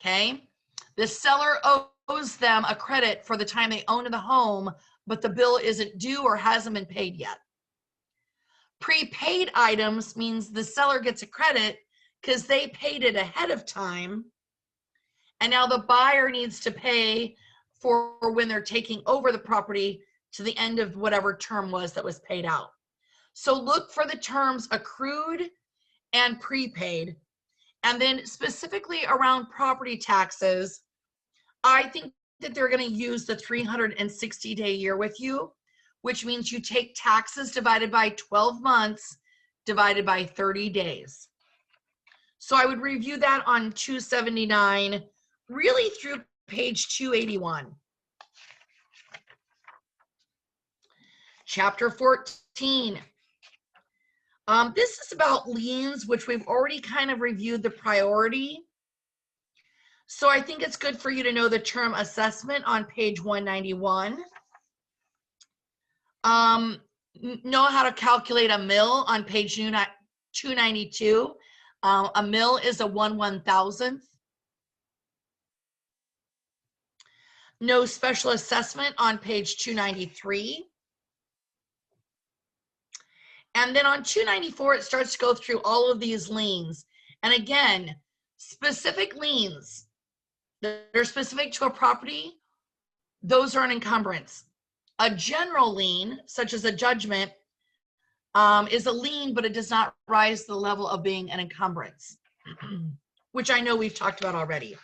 Okay, the seller owes them a credit for the time they own the home, but the bill isn't due or hasn't been paid yet. Prepaid items means the seller gets a credit because they paid it ahead of time, and now the buyer needs to pay for when they're taking over the property to the end of whatever term was that was paid out. So look for the terms accrued and prepaid. And then specifically around property taxes, I think that they're going to use the 360-day year with you, which means you take taxes divided by 12 months divided by 30 days. So I would review that on 279, really through page 281. Chapter 14. This is about liens, which we've already kind of reviewed the priority. So I think it's good for you to know the term assessment on page 191. Know how to calculate a mill on page 292. A mill is a 1/1000th. Know special assessment on page 293. And then on 294, it starts to go through all of these liens. And again, specific liens that are specific to a property, those are an encumbrance. A general lien, such as a judgment, is a lien, but it does not rise to the level of being an encumbrance, which I know we've talked about already.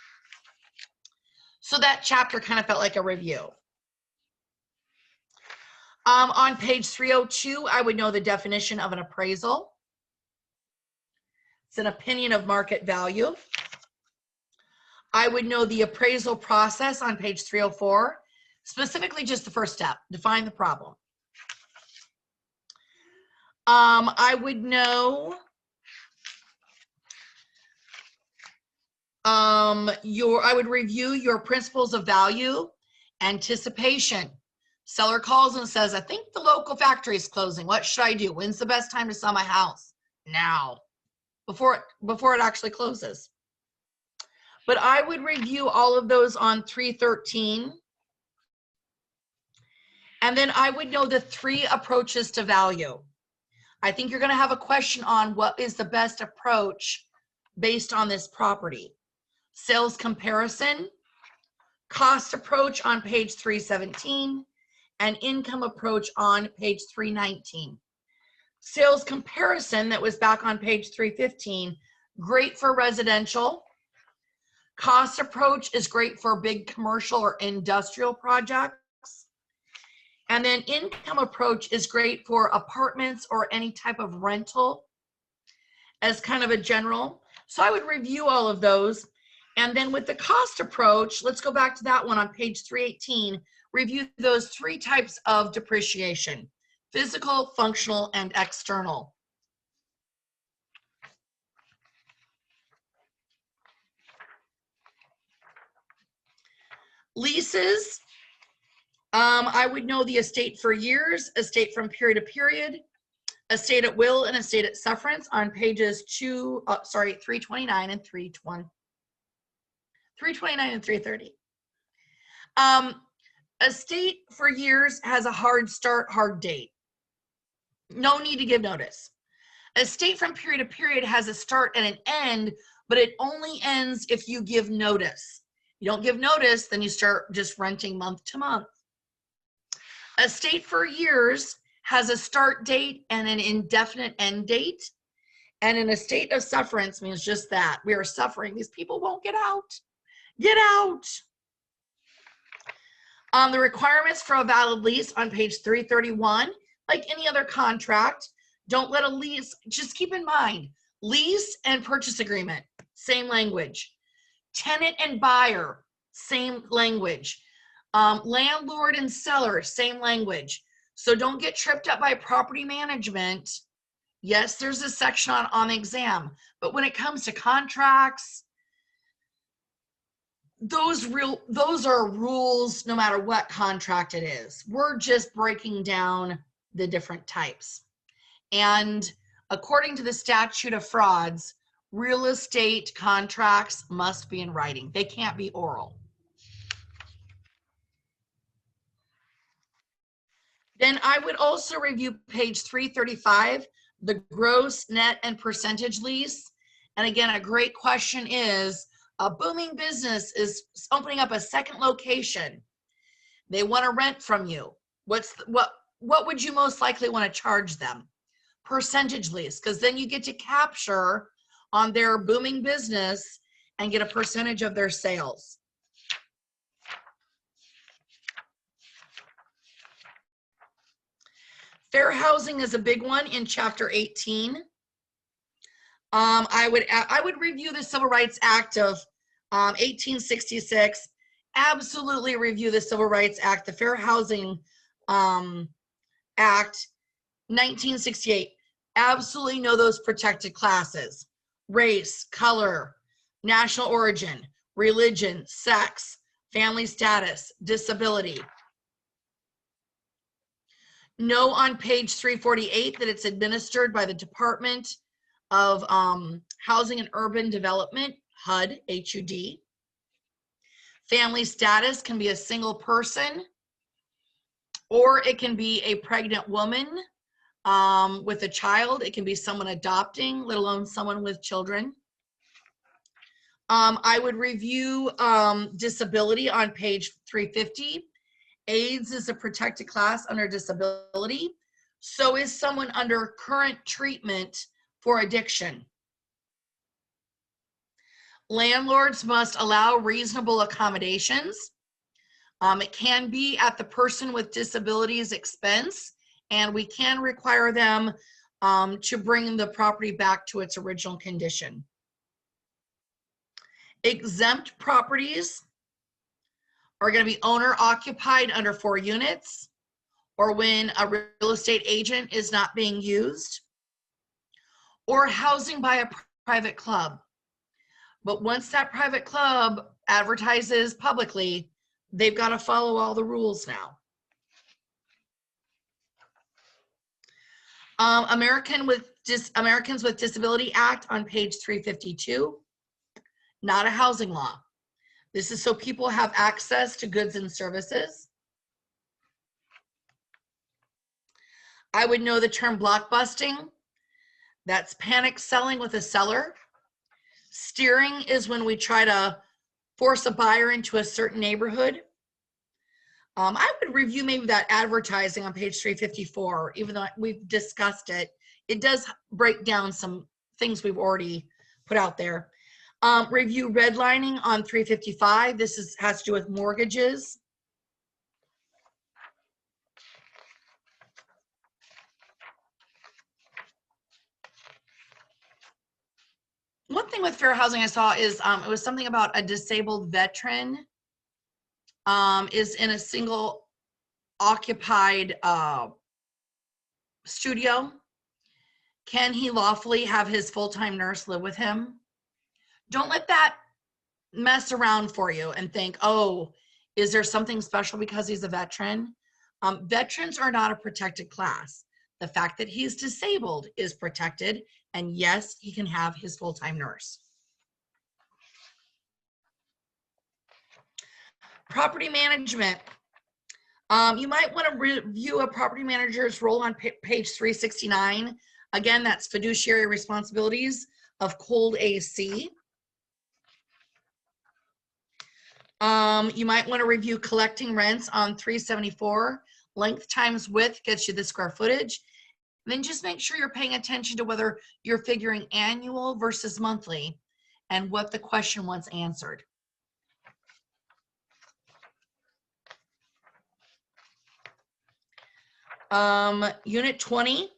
So that chapter kind of felt like a review. On page 302, I would know the definition of an appraisal. It's an opinion of market value. I would know the appraisal process on page 304, specifically just the first step, define the problem. I would know I would review your principles of value, anticipation. Seller calls and says, I think the local factory is closing. What should I do? When's the best time to sell my house? Now, before it actually closes. But I would review all of those on 313. And then I would know the 3 approaches to value. I think you're going to have a question on what is the best approach based on this property. Sales comparison, cost approach on page 317, and income approach on page 319. Sales comparison, that was back on page 315, great for residential. Cost approach is great for big commercial or industrial projects. And then income approach is great for apartments or any type of rental as kind of a general. So I would review all of those. And then with the cost approach, let's go back to that one on page 318, review those 3 types of depreciation: physical, functional, and external. Leases, I would know the estate for years, estate from period to period, estate at will, and estate at sufferance on pages 329 and 330. Estate for years has a hard start, hard date. No need to give notice. Estate from period to period has a start and an end, but it only ends if you give notice. You don't give notice, then you start just renting month to month. Estate for years has a start date and an indefinite end date. And an estate of sufferance means just that. We are suffering. These people won't get out. Get out. The requirements for a valid lease on page 331, like any other contract, don't let a lease, just keep in mind, lease and purchase agreement, same language. Tenant and buyer, same language. Landlord and seller, same language. So don't get tripped up by property management. Yes, there's a section on the exam, but when it comes to contracts, those are rules no matter what contract it is. We're just breaking down the different types. And according to the statute of frauds, real estate contracts must be in writing. They can't be oral. Then I would also review page 335, the gross, net, and percentage lease. And again, a great question is, a booming business is opening up a second location. They want to rent from you. What would you most likely want to charge them? Percentage lease, because then you get to capture on their booming business and get a percentage of their sales. Fair housing is a big one in chapter 18. I would review the Civil Rights Act of 1866. Absolutely review the Civil Rights Act, the Fair Housing Act, 1968. Absolutely know those protected classes: race, color, national origin, religion, sex, family status, disability. Know on page 348 that it's administered by the Department of Housing and Urban Development, HUD, HUD. Family status can be a single person, or it can be a pregnant woman with a child. It can be someone adopting, let alone someone with children. I would review disability on page 350. AIDS is a protected class under disability. So is someone under current treatment for addiction. Landlords must allow reasonable accommodations. It can be at the person with disability's expense, and we can require them to bring the property back to its original condition. Exempt properties are going to be owner occupied under 4 units, or when a real estate agent is not being used, or housing by a private club. But once that private club advertises publicly, they've got to follow all the rules now. Americans with Disability Act on page 352, not a housing law. This is so people have access to goods and services. I would know the term blockbusting. That's panic selling with a seller. Steering is when we try to force a buyer into a certain neighborhood. I would review maybe that advertising on page 354, even though we've discussed it. It does break down some things we've already put out there. Review redlining on 355. This has to do with mortgages. One thing with fair housing I saw is it was something about a disabled veteran is in a single occupied studio. Can he lawfully have his full-time nurse live with him? Don't let that mess around for you and think, oh, is there something special because he's a veteran? Veterans are not a protected class. The fact that he's disabled is protected, and yes, he can have his full-time nurse. Property management. You might want to review a property manager's role on page 369. Again, that's fiduciary responsibilities of cold AC. You might want to review collecting rents on 374. Length times width gets you the square footage. Then just make sure you're paying attention to whether you're figuring annual versus monthly and what the question wants answered. Unit 20.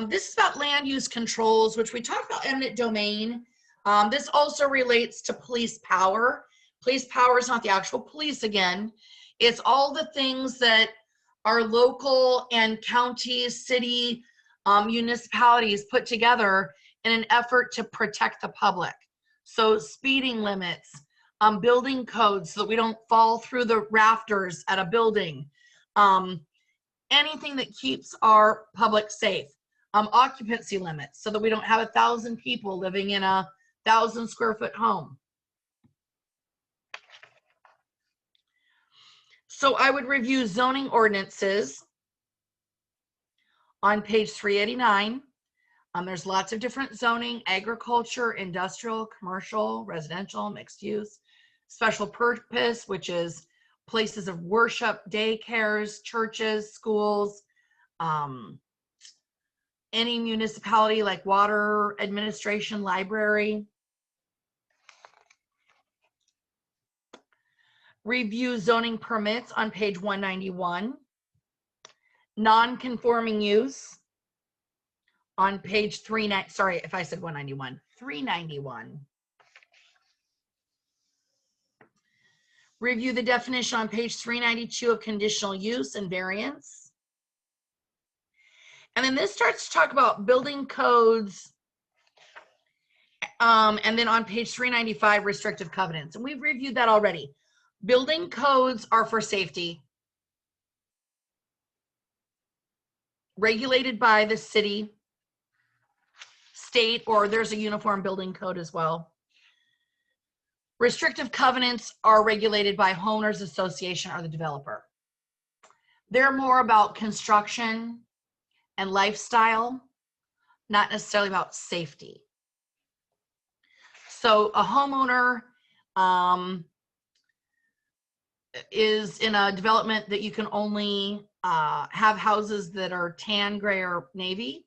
This is about land use controls, which we talked about eminent domain. This also relates to police power. Police power is not the actual police again. It's all the things that our local and county, city, municipalities put together in an effort to protect the public. So speeding limits, building codes so that we don't fall through the rafters at a building, anything that keeps our public safe, occupancy limits so that we don't have 1,000 people living in a 1,000 square foot home. So I would review zoning ordinances on page 389. There's lots of different zoning: agriculture, industrial, commercial, residential, mixed use, special purpose, which is places of worship, daycares, churches, schools, any municipality like water administration, library. Review zoning permits on page 191. Non-conforming use on page 390. Sorry if I said 191. 391. Review the definition on page 392 of conditional use and variance. And then this starts to talk about building codes. And then on page 395, restrictive covenants. And we've reviewed that already. Building codes are for safety, regulated by the city, state, or there's a uniform building code as well. Restrictive covenants are regulated by homeowners association or the developer. They're more about construction and lifestyle, not necessarily about safety. So a homeowner is in a development that you can only have houses that are tan, gray, or navy,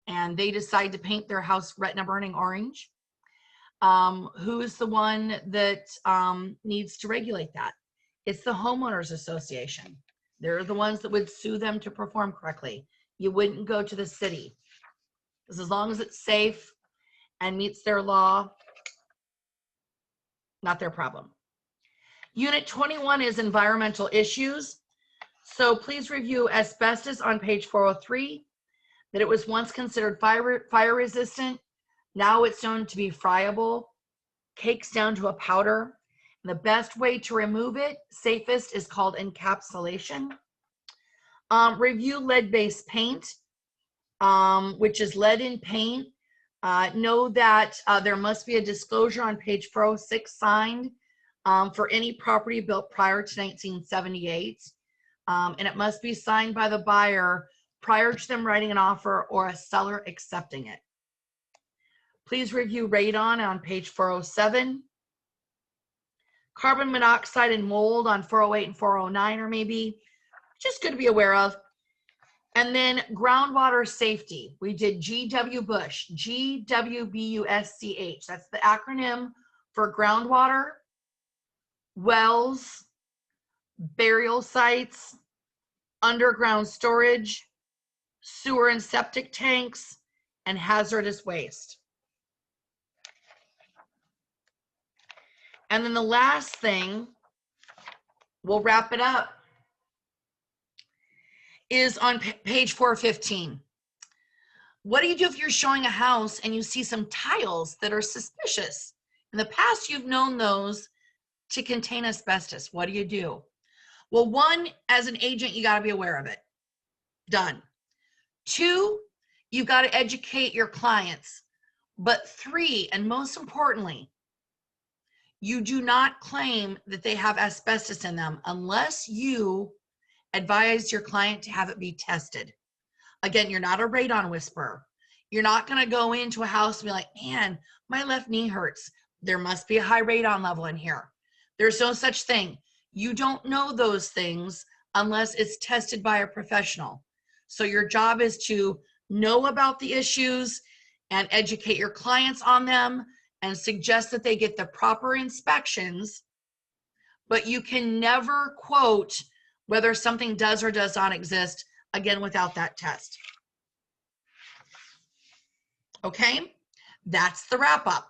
and they decide to paint their house retina burning orange. Who is the one that needs to regulate that? It's the homeowners association. They're the ones that would sue them to perform correctly. You wouldn't go to the city, because as long as it's safe and meets their law, not their problem. Unit 21 is environmental issues. So please review asbestos on page 403, that it was once considered fire resistant. Now it's known to be friable, cakes down to a powder. And the best way to remove it, safest, is called encapsulation. Review lead-based paint, which is lead in paint. Know that there must be a disclosure on page 406 signed for any property built prior to 1978. And it must be signed by the buyer prior to them writing an offer or a seller accepting it. Please review radon on page 407. Carbon monoxide and mold on 408 and 409 are maybe just good to be aware of. And then groundwater safety. We did GW Bush, GWBUSCH. That's the acronym for groundwater, wells, burial sites, underground storage, sewer and septic tanks, and hazardous waste. And then the last thing, we'll wrap it up, is on page 415. What do you do if you're showing a house and you see some tiles that are suspicious? In the past, you've known those to contain asbestos. What do you do? Well, one, as an agent, you got to be aware of it. Done. Two, you've got to educate your clients. But three, and most importantly, you do not claim that they have asbestos in them unless you advise your client to have it be tested. Again, you're not a radon whisperer. You're not going to go into a house and be like, man, my left knee hurts. There must be a high radon level in here. There's no such thing. You don't know those things unless it's tested by a professional. So your job is to know about the issues and educate your clients on them and suggest that they get the proper inspections. But you can never quote whether something does or does not exist, again, without that test. Okay, that's the wrap up.